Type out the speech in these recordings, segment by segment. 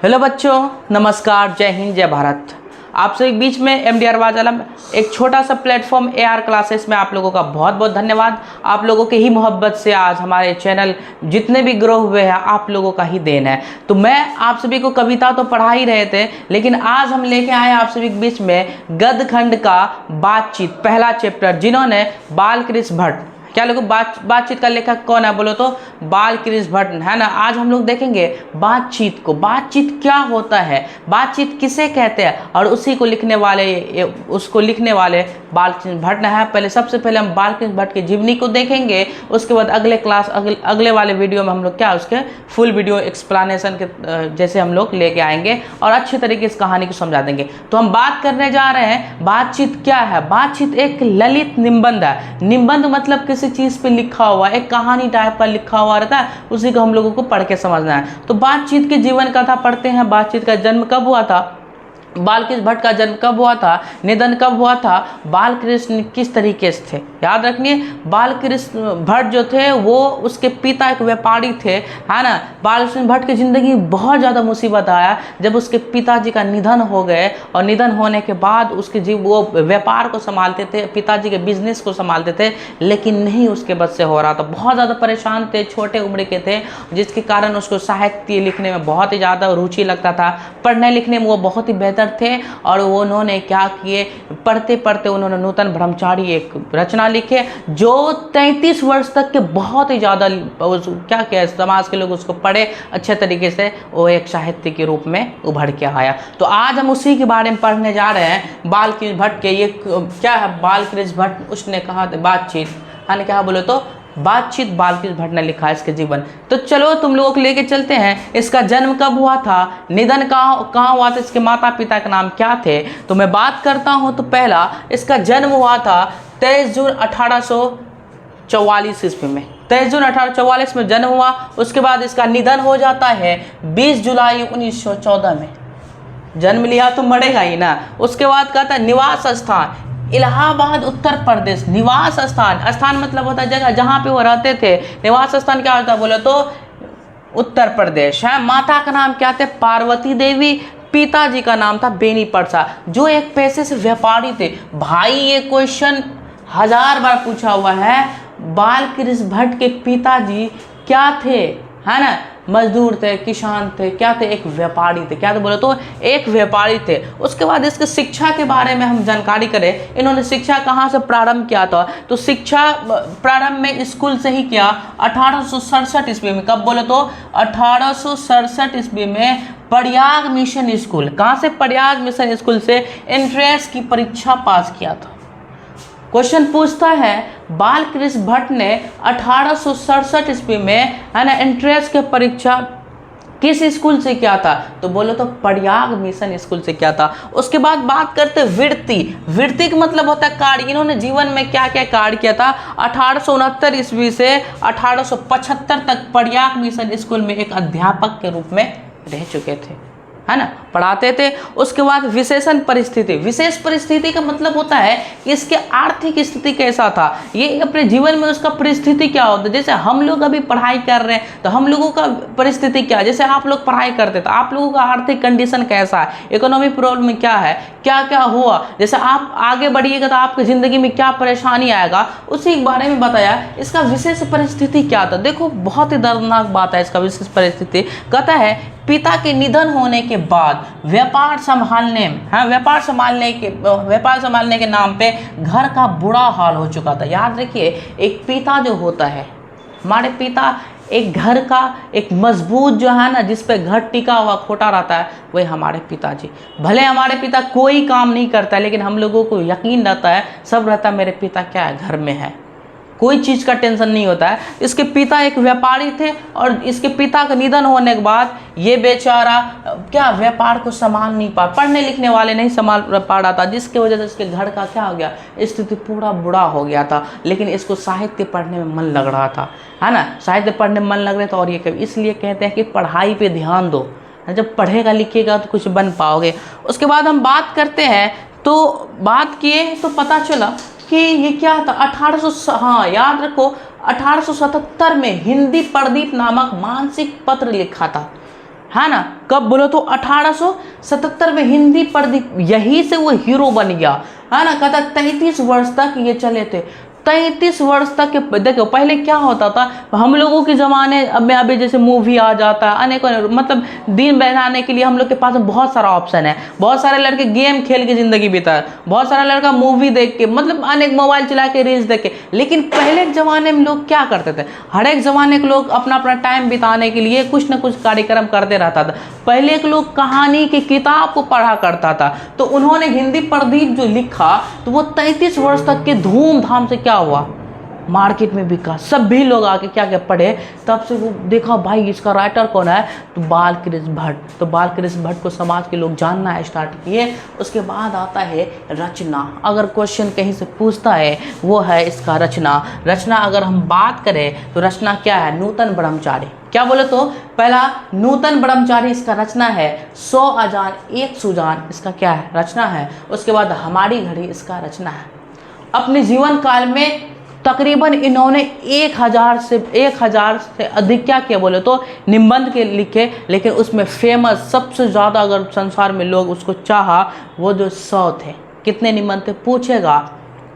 Hello बच्चों, नमस्कार, जय हिंद, जय भारत। आप सभी बीच में एमडी वाज आलम, एक छोटा सा प्लेटफॉर्म एआर क्लासेस में आप लोगों का बहुत बहुत धन्यवाद। आप लोगों के ही मोहब्बत से आज हमारे चैनल जितने भी ग्रो हुए हैं आप लोगों का ही देन है। तो मैं आप सभी को कविता तो पढ़ा ही रहे थे, लेकिन आज हम लेके आए आप सभी के बीच में गद्य खंड का बातचीत पहला चैप्टर, जिन्होंने बालकृष्ण भट्ट, क्या लोगों बातचीत का लेखक कौन है बोलो तो बालकृष्ण भट्ट है ना। आज हम लोग देखेंगे बातचीत को, बातचीत क्या होता है, बातचीत किसे कहते हैं, और उसी को लिखने वाले उसको लिखने वाले बालकृष्ण भट्ट है। पहले सबसे पहले हम बालकृष्ण भट्ट की जीवनी को देखेंगे, उसके बाद अगले क्लास अगले वाले वीडियो में हम लोग क्या उसके फुल वीडियो एक्सप्लेनेशन के जैसे हम लोग लेके आएंगे और अच्छे तरीके से कहानी को समझा देंगे। तो हम बात करने जा रहे हैं बातचीत क्या है। बातचीत एक ललित निबंध है। निबंध मतलब किसी चीज पे लिखा हुआ, एक कहानी टाइप का लिखा हुआ रहता है, उसी को हम लोगों को पढ़ के समझना है। तो बातचीत की जीवन कथा पढ़ते हैं। बातचीत का जन्म कब हुआ था, बालकृष्ण भट्ट का जन्म कब हुआ था, निधन कब हुआ था, बालकृष्ण किस तरीके से थे, याद रखिए। बालकृष्ण भट्ट जो थे वो उसके पिता एक व्यापारी थे, है ना। बालकृष्ण भट्ट की ज़िंदगी में बहुत ज़्यादा मुसीबत आया जब उसके पिताजी का निधन हो गए, और निधन होने के बाद उसके वो व्यापार को संभालते थे, पिताजी के बिजनेस को संभालते थे, लेकिन नहीं उसके बस से हो रहा था। बहुत ज़्यादा परेशान थे, छोटे उम्र के थे, जिसके कारण उसको साहित्य लिखने में बहुत ही ज़्यादा रुचि लगता था। पढ़ने लिखने में वो बहुत ही बेहतर थे, और वो उन्होंने क्या किए, पढ़ते पढ़ते उन्होंने नूतन ब्रह्मचारी एक रचना लिखे जो 33 वर्ष तक के बहुत ही ज़्यादा क्या किया समाज के लोग उसको पढ़े अच्छे तरीके से, वो एक साहित्य के रूप में उभर के आया। तो आज हम उसी के बारे में पढ़ने जा रहे हैं, बालकृष्ण भट्ट के। ये क्या है, बालकृष्ण भट्ट उसने कहा बातचीत है ना, क्या बोले तो बातचीत बालकृष्ण भट्ट ने लिखा है इसके जीवन। तो चलो तुम लोगों को लेके चलते हैं। इसका जन्म कब हुआ था, निधन कहाँ हुआ था, इसके माता पिता के नाम क्या थे। तो मैं बात करता हूँ। तो पहला इसका जन्म हुआ था 23 जून 1844 ईस्वी में। 23 जून 1844 में जन्म हुआ। उसके बाद इसका निधन हो जाता है 20 जुलाई 1914 में। जन्म लिया तो मरेगा ही ना। उसके बाद कहता है निवास स्थान इलाहाबाद उत्तर प्रदेश। निवास स्थान, स्थान मतलब होता है जगह जहाँ पे वो रहते थे। निवास स्थान क्या होता है बोले तो उत्तर प्रदेश है। माता का नाम क्या थे, पार्वती देवी। पिताजी का नाम था बेनी प्रसाद, जो एक पैसे से व्यापारी थे। भाई ये क्वेश्चन 1000 बार पूछा हुआ है, बालकृष्ण भट्ट के पिताजी क्या थे, है ना। मजदूर थे, किसान थे, क्या थे, एक व्यापारी थे। क्या थे बोले तो एक व्यापारी थे। उसके बाद इसके शिक्षा के बारे में हम जानकारी करें। इन्होंने शिक्षा कहाँ से प्रारंभ किया था, तो शिक्षा प्रारंभ में स्कूल से ही किया 1867 ईस्वी में। कब बोले तो 1867 ईस्वी में प्रयाग मिशन स्कूल। कहाँ से, प्रयाग मिशन स्कूल से एंट्रेंस की परीक्षा पास किया था। क्वेश्चन पूछता है बालकृष्ण भट्ट ने 1867 ईस्वी में, है ना, एंट्रेंस की परीक्षा किस स्कूल से किया था, तो बोलो तो प्रयाग मिशन स्कूल से किया था। उसके बाद बात करते वृत्ति। वृत्ति का मतलब होता है कार्य। इन्होंने जीवन में क्या क्या कार्य किया था। 1869 ईस्वी से 1875 तक प्रयाग मिशन स्कूल में एक अध्यापक के रूप में रह चुके थे, है ना, पढ़ाते थे। उसके बाद विशेषण परिस्थिति। विशेष परिस्थिति का मतलब होता है कि इसके आर्थिक स्थिति कैसा था, ये अपने जीवन में उसका परिस्थिति क्या होता है। जैसे हम लोग अभी पढ़ाई कर रहे हैं तो हम लोगों का परिस्थिति क्या है, जैसे आप लोग पढ़ाई करते तो आप लोगों का आर्थिक कंडीशन कैसा है, इकोनॉमिक प्रॉब्लम क्या है, क्या क्या हुआ, जैसे आप आगे बढ़िएगा तो आपकी ज़िंदगी में क्या परेशानी आएगा, उसी के बारे में बताया। इसका विशेष परिस्थिति क्या था, देखो बहुत ही दर्दनाक बात है इसका विशेष परिस्थिति। कहता है पिता के निधन होने के बाद व्यापार संभालने के नाम पे घर का बुरा हाल हो चुका था। याद रखिए, एक पिता जो होता है, हमारे पिता एक घर का एक मजबूत जो है ना, जिस पे घर टिका हुआ खोटा रहता है, वही हमारे पिताजी। भले हमारे पिता कोई काम नहीं करता है, लेकिन हम लोगों को यकीन रहता है, सब रहता है मेरे पिता क्या है, घर में है, कोई चीज़ का टेंशन नहीं होता है। इसके पिता एक व्यापारी थे, और इसके पिता का निधन होने के बाद ये बेचारा क्या व्यापार को संभाल नहीं पा, पढ़ने लिखने वाले नहीं संभाल पा रहा था, जिसकी वजह से इसके घर का क्या हो गया, स्थिति पूरा बुरा हो गया था। लेकिन इसको साहित्य पढ़ने में मन लग रहा था, है ना, साहित्य पढ़ने में मन लग रहा था। और ये इसलिए कहते हैं कि पढ़ाई पे ध्यान दो, जब पढ़ेगा लिखेगा तो कुछ बन पाओगे। उसके बाद हम बात करते हैं, तो बात किए तो पता चला कि ये क्या था, 1800, हाँ याद रखो, 1877 में हिंदी प्रदीप नामक मानसिक पत्र लिखा था, है ना। कब बोलो तो 1877 में हिंदी प्रदीप, यही से वो हीरो बन गया, है ना। कहता 33 वर्ष तक ये चले थे, 33 वर्ष तक के। देखो पहले क्या होता था, हम लोगों के ज़माने में अभी जैसे मूवी आ जाता है, अनेकों मतलब दिन बहलाने के लिए हम लोग के पास बहुत सारा ऑप्शन है। बहुत सारे लड़के गेम खेल के ज़िंदगी बिता है, बहुत सारा लड़का मूवी देख के, मतलब अनेक मोबाइल चला के रील्स देख के। लेकिन पहले के ज़माने में लोग क्या करते थे, हर एक ज़माने के लोग अपना अपना टाइम बिताने के लिए कुछ ना कुछ कार्यक्रम करते रहता था। पहले के लोग कहानी की किताब को पढ़ा करता था, तो उन्होंने हिंदी प्रदीप जो लिखा तो वो 33 वर्ष तक के धूमधाम से क्या हुआ, मार्केट में बिका। सभी लोग आके क्या क्या पढ़े, तब से वो देखा भाई इसका राइटर कौन है, तो बालकृष्ण भट्ट। तो बालकृष्ण भट्ट को समाज के लोग जानना स्टार्ट किए। उसके बाद आता है रचना। अगर क्वेश्चन कहीं से पूछता है वो है इसका रचना। रचना अगर हम बात करें तो रचना क्या है, नूतन ब्रह्मचारी। क्या बोले तो पहला नूतन ब्रह्मचारी इसका रचना है, 100 अजान एक सुजान इसका क्या है, रचना है। उसके बाद हमारी घड़ी इसका रचना है। अपने जीवन काल में तकरीबन इन्होंने 1000 से अधिक क्या किया बोले तो निबंध के लिखे, लेकिन उसमें फेमस सबसे ज़्यादा अगर संसार में लोग उसको चाहा वो जो 100 थे। कितने निबंध थे पूछेगा,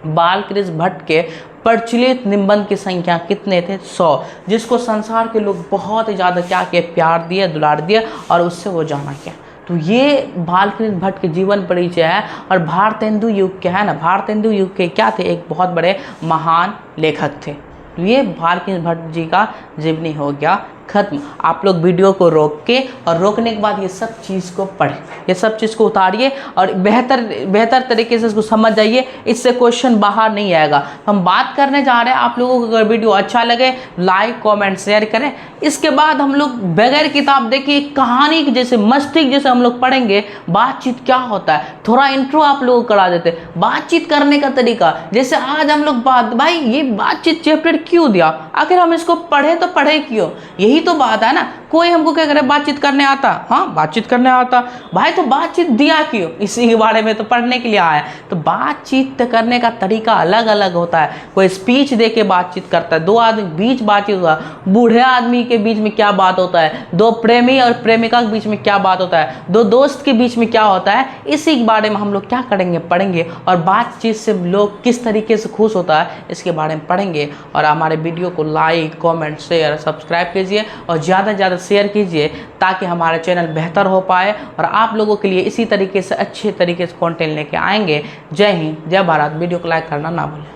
बालकृष्ण भट्ट के प्रचलित निबंध की संख्या कितने थे, 100, जिसको संसार के लोग बहुत ही ज़्यादा क्या किए, प्यार दिए, दुलार दिए और उससे वो जाना किया। तो ये बालकृष्ण भट्ट के जीवन परिचय है। और भारतेंदु युग के है ना, भारतेंदु युग के क्या थे, एक बहुत बड़े महान लेखक थे। तो ये बालकृष्ण भट्ट जी का जीवनी हो गया खत्म। आप लोग वीडियो को रोक के और रोकने के बाद ये सब चीज़ को पढ़ें, ये सब चीज़ को उतारिए और बेहतर तरीके से इसको समझ जाइए। इससे क्वेश्चन बाहर नहीं आएगा। हम बात करने जा रहे हैं, आप लोगों को अगर वीडियो अच्छा लगे लाइक कमेंट शेयर करें। इसके बाद हम लोग बगैर किताब देखे कहानी की जैसे मस्तिष्क जैसे हम लोग पढ़ेंगे, बातचीत क्या होता है, थोड़ा इंट्रो आप लोगों को करा देते, बातचीत करने का तरीका। जैसे आज हम लोग भाई ये बातचीत चैप्टर क्यों दिया, आखिर हम इसको पढ़े तो पढ़े क्यों, यही तो बात है ना। कोई हमको क्या करे, बातचीत करने आता, हाँ बातचीत करने आता भाई, तो बातचीत दिया क्यों, इसी के बारे में तो पढ़ने के लिए आया है। तो बातचीत करने का तरीका अलग अलग होता है। कोई स्पीच दे के बातचीत करता है, दो आदमी बीच बातचीत होता है, बूढ़े आदमी के बीच में क्या बात होता है, दो प्रेमी और प्रेमिका के बीच में क्या बात होता है, दो दोस्त के बीच में क्या होता है, इसी के बारे में हम लोग क्या करेंगे, पढ़ेंगे। और बातचीत से लोग किस तरीके से खुश होता है इसके बारे में पढ़ेंगे। और हमारे वीडियो को लाइक कमेंट शेयर सब्सक्राइब कीजिए और ज़्यादा से ज़्यादा शेयर कीजिए ताकि हमारा चैनल बेहतर हो पाए और आप लोगों के लिए इसी तरीके से अच्छे तरीके से कंटेंट लेके आएंगे। जय हिंद जय भारत। वीडियो को लाइक करना ना भूलें।